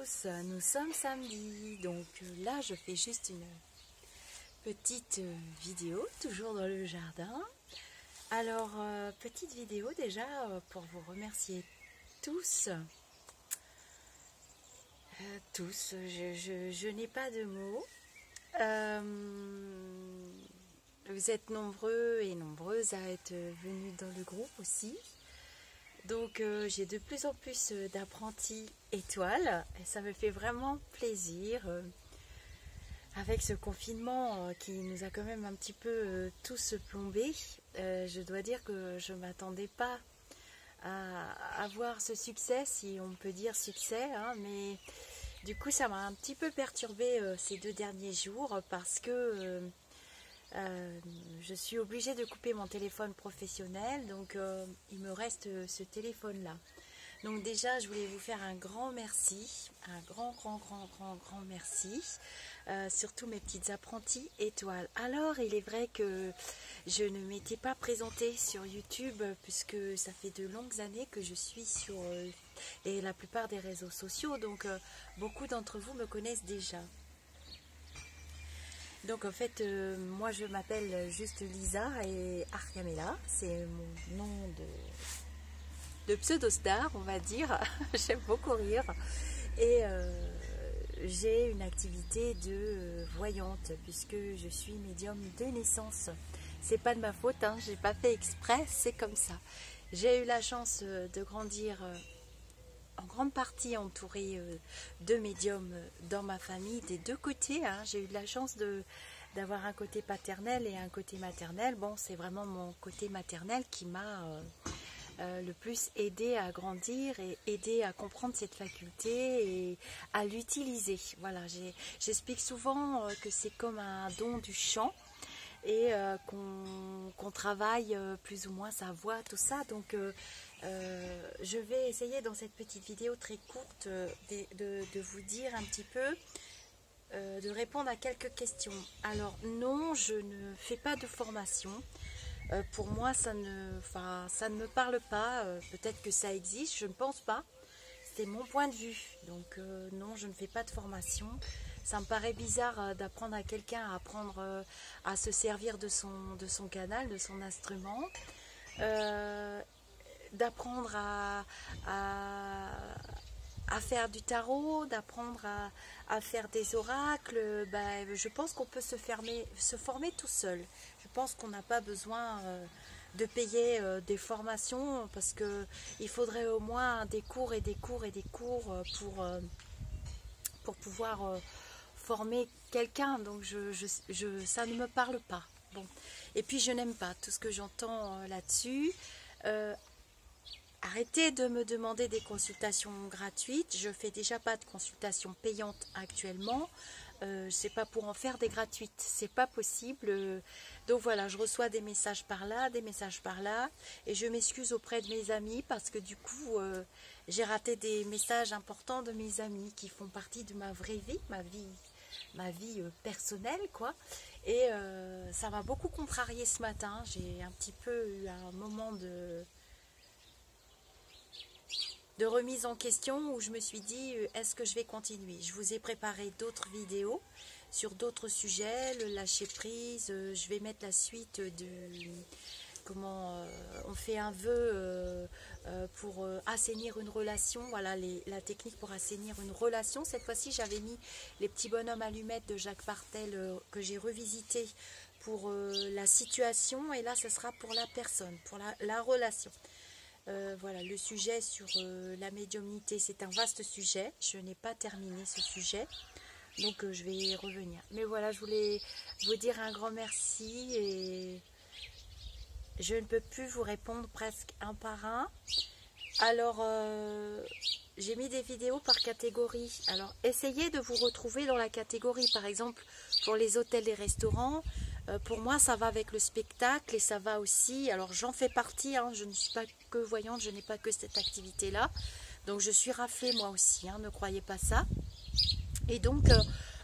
tous, nous sommes samedi, donc là je fais juste une petite vidéo, toujours dans le jardin. Alors, petite vidéo déjà pour vous remercier tous. Je n'ai pas de mots. Vous êtes nombreux et nombreuses à être venus dans le groupe aussi. Donc j'ai de plus en plus d'apprentis étoiles et ça me fait vraiment plaisir avec ce confinement qui nous a quand même un petit peu tous plombés. Je dois dire que je ne m'attendais pas à avoir ce succès, si on peut dire succès, hein, mais du coup ça m'a un petit peu perturbé ces 2 derniers jours parce que je suis obligée de couper mon téléphone professionnel, donc il me reste ce téléphone là. Donc déjà je voulais vous faire un grand merci, un grand merci, surtout mes petites apprentis étoiles. Alors il est vrai que je ne m'étais pas présentée sur YouTube puisque ça fait de longues années que je suis sur la plupart des réseaux sociaux, donc beaucoup d'entre vous me connaissent déjà. Donc en fait, moi je m'appelle juste Lisa et Ariamela, c'est mon nom de pseudo-star, on va dire. J'aime beaucoup rire. Et j'ai une activité de voyante puisque je suis médium de naissance. C'est pas de ma faute, hein, j'ai pas fait exprès, c'est comme ça. J'ai eu la chance de grandir en grande partie entourée de médiums dans ma famille des 2 côtés. Hein. J'ai eu de la chance d'avoir un côté paternel et un côté maternel. Bon, c'est vraiment mon côté maternel qui m'a le plus aidé à grandir et aidé à comprendre cette faculté et à l'utiliser. Voilà, j'explique souvent que c'est comme un don du chant et qu'on travaille plus ou moins sa voix, tout ça. Donc je vais essayer dans cette petite vidéo très courte de vous dire un petit peu, de répondre à quelques questions. Alors non, je ne fais pas de formation. Pour moi, ça ne me parle pas. Peut-être que ça existe, je ne pense pas. C'est mon point de vue. Donc non, je ne fais pas de formation. Ça me paraît bizarre d'apprendre à quelqu'un à apprendre à se servir de son canal, de son instrument. D'apprendre à faire du tarot, d'apprendre à faire des oracles, je pense qu'on peut se former tout seul. Je pense qu'on n'a pas besoin de payer des formations parce qu'il faudrait au moins des cours et des cours et des cours pour pouvoir former quelqu'un. Donc ça ne me parle pas. Bon. Et puis je n'aime pas tout ce que j'entends là-dessus. Arrêtez de me demander des consultations gratuites. Je fais déjà pas de consultations payantes actuellement. C'est pas pour en faire des gratuites. C'est pas possible. Donc voilà, je reçois des messages par là, des messages par là. Et je m'excuse auprès de mes amis parce que du coup, j'ai raté des messages importants de mes amis qui font partie de ma vraie vie, ma vie personnelle, quoi. Et ça m'a beaucoup contrariée ce matin. J'ai un petit peu eu un moment de remise en question où je me suis dit est-ce que je vais continuer. Je vous ai préparé d'autres vidéos sur d'autres sujets, le lâcher prise. Je vais mettre la suite de comment on fait un vœu pour assainir une relation. Voilà la technique pour assainir une relation. Cette fois-ci j'avais mis les petits bonhommes allumettes de Jacques Partel que j'ai revisité pour la situation, et là ce sera pour la personne, pour la relation. Voilà, le sujet sur la médiumnité, c'est un vaste sujet. Je n'ai pas terminé ce sujet, donc je vais y revenir. Mais voilà, je voulais vous dire un grand merci et je ne peux plus vous répondre presque un par un. Alors, j'ai mis des vidéos par catégorie. Alors, essayez de vous retrouver dans la catégorie, par exemple, pour les hôtels et restaurants. Pour moi, ça va avec le spectacle et ça va aussi, alors j'en fais partie, hein, je ne suis pas que voyante, je n'ai pas que cette activité-là. Donc je suis raflée moi aussi, hein, ne croyez pas ça. Et donc,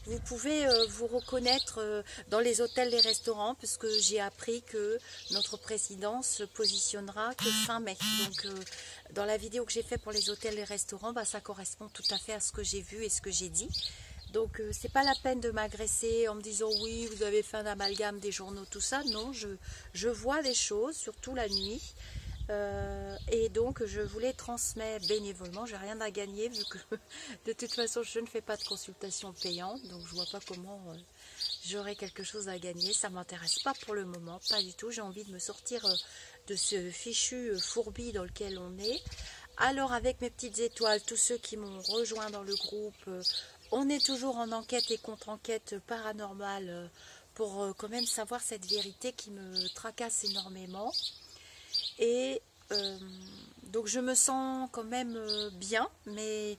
vous pouvez vous reconnaître dans les hôtels, les restaurants, puisque j'ai appris que notre président se positionnera que fin mai. Donc dans la vidéo que j'ai fait pour les hôtels et les restaurants, ça correspond tout à fait à ce que j'ai vu et ce que j'ai dit. Donc c'est pas la peine de m'agresser en me disant oui, vous avez fait un amalgame des journaux, tout ça. Non, je vois les choses, surtout la nuit. Et donc je vous les transmets bénévolement. J'ai rien à gagner vu que de toute façon je ne fais pas de consultation payante, donc je vois pas comment j'aurais quelque chose à gagner. Ça m'intéresse pas pour le moment, pas du tout. J'ai envie de me sortir de ce fichu fourbi dans lequel on est. Alors avec mes petites étoiles, tous ceux qui m'ont rejoint dans le groupe, on est toujours en enquête et contre-enquête paranormale pour quand même savoir cette vérité qui me tracasse énormément. Et donc je me sens quand même bien, mais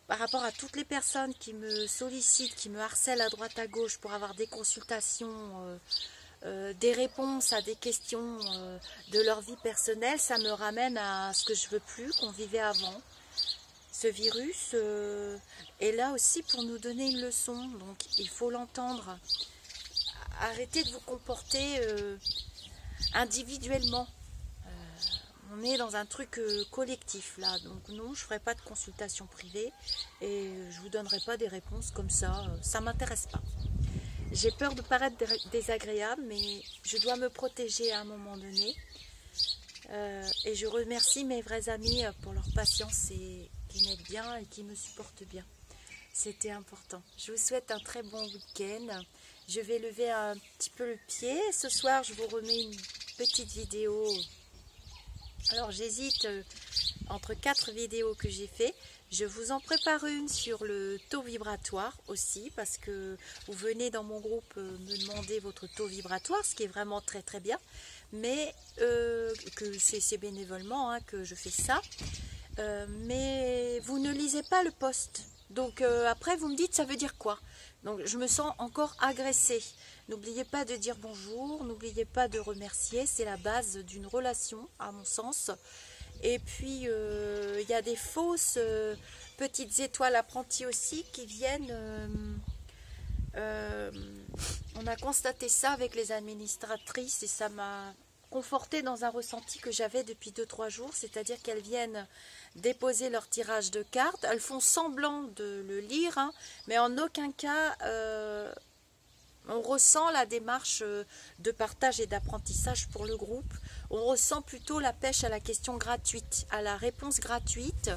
par rapport à toutes les personnes qui me sollicitent, qui me harcèlent à droite à gauche pour avoir des consultations, des réponses à des questions de leur vie personnelle, ça me ramène à ce que je veux plus, qu'on vivait avant. Ce virus est là aussi pour nous donner une leçon, donc il faut l'entendre. Arrêtez de vous comporter individuellement. On est dans un truc collectif là, donc non, je ne ferai pas de consultation privée et je ne vous donnerai pas des réponses comme ça, ça ne m'intéresse pas. J'ai peur de paraître désagréable, mais je dois me protéger à un moment donné. Et je remercie mes vrais amis pour leur patience et qui m'aident bien et qui me supportent bien. C'était important. Je vous souhaite un très bon week-end. Je vais lever un petit peu le pied. Ce soir, je vous remets une petite vidéo. Alors, j'hésite entre 4 vidéos que j'ai fait. Je vous en prépare une sur le taux vibratoire aussi, parce que vous venez dans mon groupe me demander votre taux vibratoire, ce qui est vraiment très très bien. Mais que c'est bénévolement que je fais ça. Mais vous ne lisez pas le post. Donc après vous me dites ça veut dire quoi. Donc je me sens encore agressée. N'oubliez pas de dire bonjour, n'oubliez pas de remercier, c'est la base d'une relation à mon sens. Et puis il y a des fausses petites étoiles apprenties aussi qui viennent... on a constaté ça avec les administratrices et ça m'a conforté dans un ressenti que j'avais depuis 2-3 jours, c'est-à-dire qu'elles viennent déposer leur tirage de cartes, elles font semblant de le lire, mais en aucun cas on ressent la démarche de partage et d'apprentissage pour le groupe, on ressent plutôt la pêche à la question gratuite, à la réponse gratuite.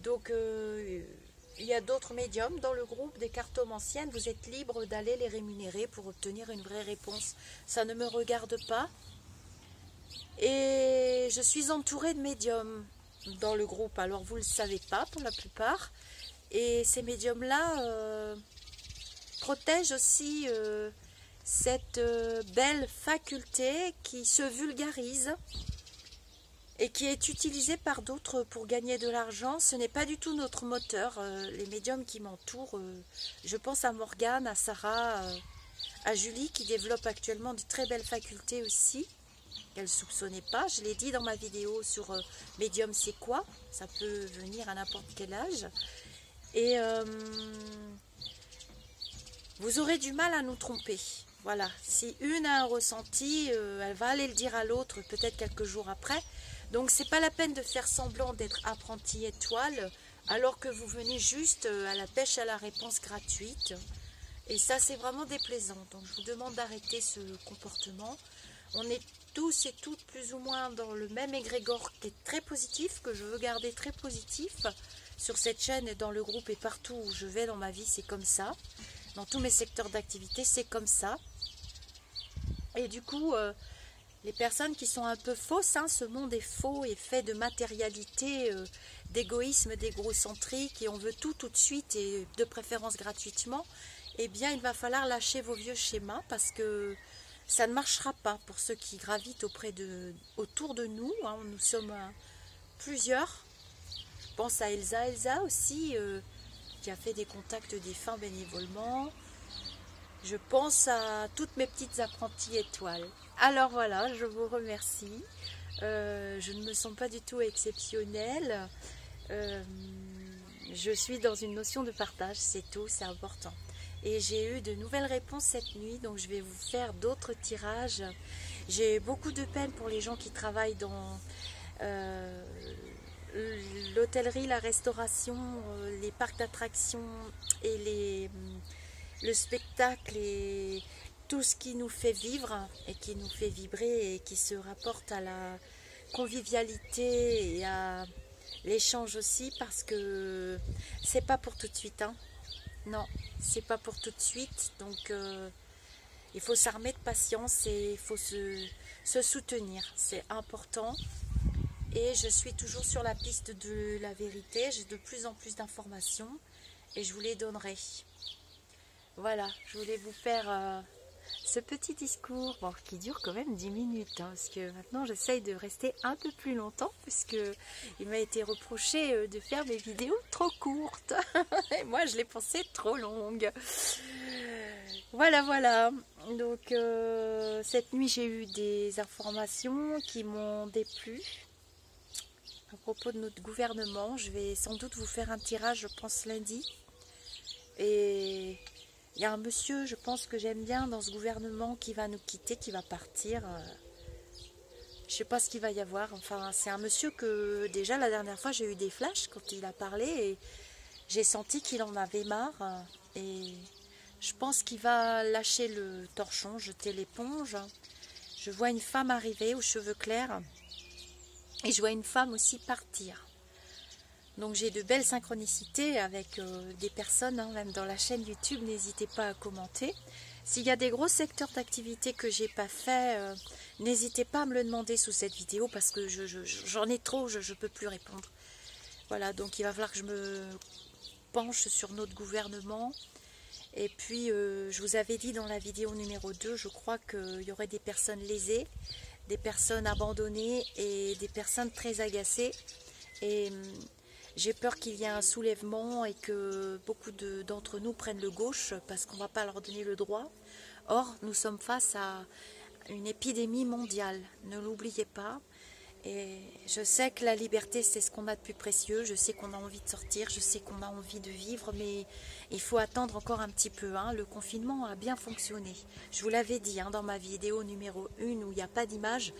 Donc il y a d'autres médiums dans le groupe, des cartomanciennes, vous êtes libre d'aller les rémunérer pour obtenir une vraie réponse. Ça ne me regarde pas. Et je suis entourée de médiums dans le groupe, alors vous ne le savez pas pour la plupart. Et ces médiums-là protègent aussi cette belle faculté qui se vulgarise et qui est utilisé par d'autres pour gagner de l'argent. Ce n'est pas du tout notre moteur. Les médiums qui m'entourent, je pense à Morgane, à Sarah, à Julie qui développe actuellement de très belles facultés aussi, qu'elle ne soupçonnait pas. Je l'ai dit dans ma vidéo sur médium c'est quoi, ça peut venir à n'importe quel âge. Et vous aurez du mal à nous tromper. Voilà, si une a un ressenti, elle va aller le dire à l'autre peut-être quelques jours après. Donc c'est pas la peine de faire semblant d'être apprenti étoile alors que vous venez juste à la pêche à la réponse gratuite. Et ça c'est vraiment déplaisant. Donc je vous demande d'arrêter ce comportement. On est tous et toutes plus ou moins dans le même égrégore qui est très positif, que je veux garder très positif. Sur cette chaîne et dans le groupe et partout où je vais dans ma vie, c'est comme ça. Dans tous mes secteurs d'activité, c'est comme ça. Et du coup, les personnes qui sont un peu fausses, ce monde est faux et fait de matérialité, d'égoïsme, d'égocentrique, et on veut tout de suite et de préférence gratuitement, eh bien il va falloir lâcher vos vieux schémas parce que ça ne marchera pas pour ceux qui gravitent autour de nous. Nous sommes plusieurs. Je pense à Elsa aussi, qui a fait des contacts défunts bénévolement. Je pense à toutes mes petites apprenties étoiles. Alors voilà, je vous remercie. Je ne me sens pas du tout exceptionnelle. Je suis dans une notion de partage, c'est tout, c'est important. Et j'ai eu de nouvelles réponses cette nuit, donc je vais vous faire d'autres tirages. J'ai beaucoup de peine pour les gens qui travaillent dans l'hôtellerie, la restauration, les parcs d'attractions et le spectacle et tout ce qui nous fait vivre et qui nous fait vibrer et qui se rapporte à la convivialité et à l'échange aussi, parce que c'est pas pour tout de suite, hein. Non, c'est pas pour tout de suite, donc il faut s'armer de patience et il faut se soutenir, c'est important. Et je suis toujours sur la piste de la vérité, j'ai de plus en plus d'informations et je vous les donnerai. Voilà, je voulais vous faire ce petit discours, bon, qui dure quand même 10 minutes, hein, parce que maintenant j'essaye de rester un peu plus longtemps, puisque il m'a été reproché de faire mes vidéos trop courtes, et moi je les pensais trop longues. Voilà, voilà, donc cette nuit j'ai eu des informations qui m'ont déplu à propos de notre gouvernement. Je vais sans doute vous faire un tirage, je pense lundi, et il y a un monsieur, je pense que j'aime bien dans ce gouvernement, qui va nous quitter, qui va partir. Je sais pas ce qu'il va y avoir. Enfin, c'est un monsieur que déjà la dernière fois j'ai eu des flashs quand il a parlé et j'ai senti qu'il en avait marre. Et je pense qu'il va lâcher le torchon, jeter l'éponge. Je vois une femme arriver aux cheveux clairs et je vois une femme aussi partir. Donc j'ai de belles synchronicités avec des personnes, hein, même dans la chaîne YouTube, n'hésitez pas à commenter. S'il y a des gros secteurs d'activité que j'ai pas fait, n'hésitez pas à me le demander sous cette vidéo, parce que j'en ai trop, je ne peux plus répondre. Voilà, donc il va falloir que je me penche sur notre gouvernement. Et puis je vous avais dit dans la vidéo numéro 2, je crois qu'il y aurait des personnes lésées, des personnes abandonnées et des personnes très agacées. Et j'ai peur qu'il y ait un soulèvement et que beaucoup d'entre nous prennent le gauche, parce qu'on ne va pas leur donner le droit. Or, nous sommes face à une épidémie mondiale, ne l'oubliez pas. Et je sais que la liberté, c'est ce qu'on a de plus précieux. Je sais qu'on a envie de sortir, je sais qu'on a envie de vivre, mais il faut attendre encore un petit peu, hein. Le confinement a bien fonctionné. Je vous l'avais dit, hein, dans ma vidéo numéro 1 où il n'y a pas d'image.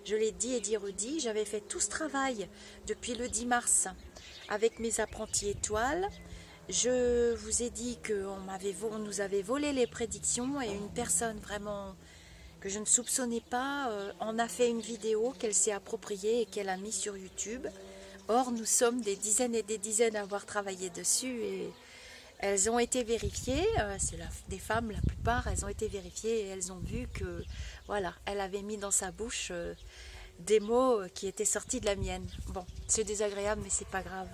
Je l'ai dit et dit redit, j'avais fait tout ce travail depuis le 10 mars avec mes apprentis étoiles. Je vous ai dit qu'on nous avait volé les prédictions, et une personne vraiment que je ne soupçonnais pas en a fait une vidéo qu'elle s'est appropriée et qu'elle a mis sur YouTube. Or, nous sommes des dizaines et des dizaines à avoir travaillé dessus et elles ont été vérifiées. C'est des femmes, la plupart, elles ont été vérifiées et elles ont vu que, voilà, elle avait mis dans sa bouche des mots qui étaient sortis de la mienne. Bon, c'est désagréable, mais c'est pas grave.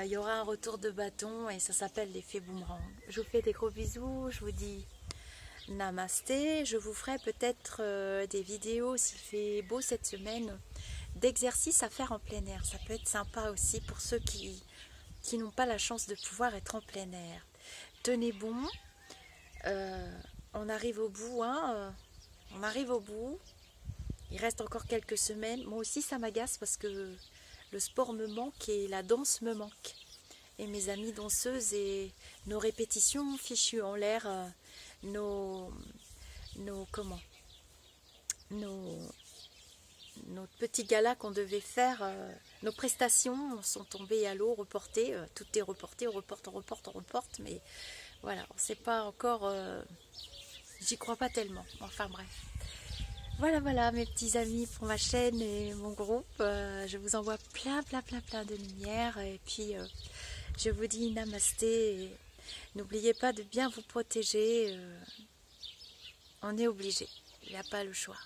Il y aura un retour de bâton et ça s'appelle l'effet boomerang. Je vous fais des gros bisous, je vous dis namasté. Je vous ferai peut-être des vidéos, s'il fait beau cette semaine, d'exercices à faire en plein air. Ça peut être sympa aussi pour ceux qui n'ont pas la chance de pouvoir être en plein air. Tenez bon, on arrive au bout, hein, on arrive au bout. Il reste encore quelques semaines. Moi aussi ça m'agace parce que le sport me manque et la danse me manque. Et mes amies danseuses et nos répétitions fichues en l'air, nos petits galas qu'on devait faire, nos prestations sont tombées à l'eau, reportées. Tout est reporté, on reporte. Mais voilà, on ne sait pas encore, j'y crois pas tellement. Enfin bref. Voilà mes petits amis pour ma chaîne et mon groupe. Je vous envoie plein de lumière. Et puis je vous dis namasté. N'oubliez pas de bien vous protéger. On est obligé. Il n'y a pas le choix.